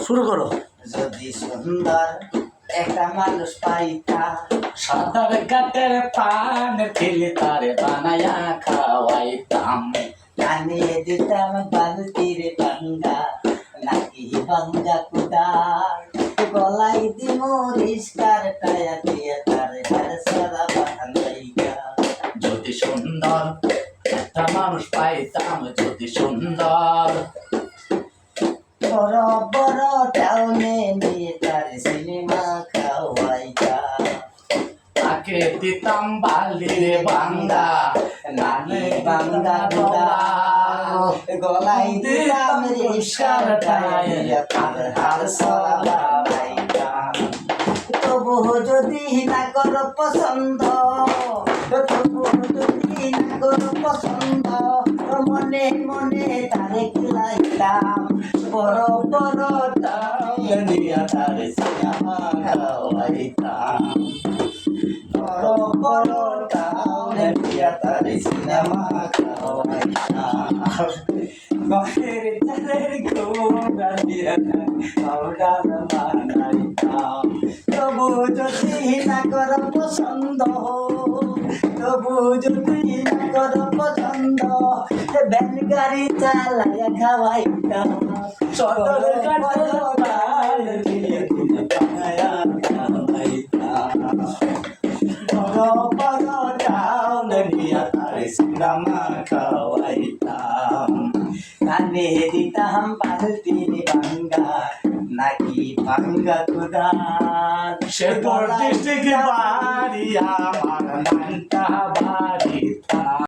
শুরু করো। যদি সুন্দর একটা মানুষ পাইতা, সাঁতার কাটের পান খেলে তারে বানায়া খাওয়াইতাম, জানিয়ে দিতাম বালতির ভাঙ্গা নাকি ভাঙ্গা কুদার, গলাই দিম রিস্কার টায়া দিয়ে তার হার সারা বাহানাইকা। যদি সুন্দর একটা মানুষ পাইতাম, যদি সুন্দর বড় বড় টাউনে নিয়ে তার সিনেমা খাওয়াইতা, তাকে দিতাম বালির বাঙ্গা নানি ভাঙ্গা কুদার, গলাই দিতাম রিস্কার টায়া দিয়ে তার হার সারা বাহানাইকা। তবু যদি না করো পছন্দ, তবু যদি না করো পছন্দ, মনে মনে তারে খেলাইতাম, বড় বড় টাউনে নিয়ে তারে সিনেমা খাওয়াইতাম, বড় বড় টাউনে নিয়ে তারে সিনেমা খাওয়াইতাম। ঘরের চালের গোড়া দিয়ে পাউডার বানাইতাম। তবু যদি না করো পছন্দ, তবু যদি না করো পছন্দ, ব্যান গাড়ি চালাইয়া খাওয়াইতাম, সদর কাটার দিয়ে বানায়া খাওয়াইতাম, বড় বড় টাউনে নিয়ে তার সিনেমা খাওয়াইতাম, কানে দিতাম বালতির ভাঙ্গা নাকি ভাঙ্গা কুদার, শেরপুর ডিস্ট্রিক্ট বাড়ি আমার, নানটা বাড়ি।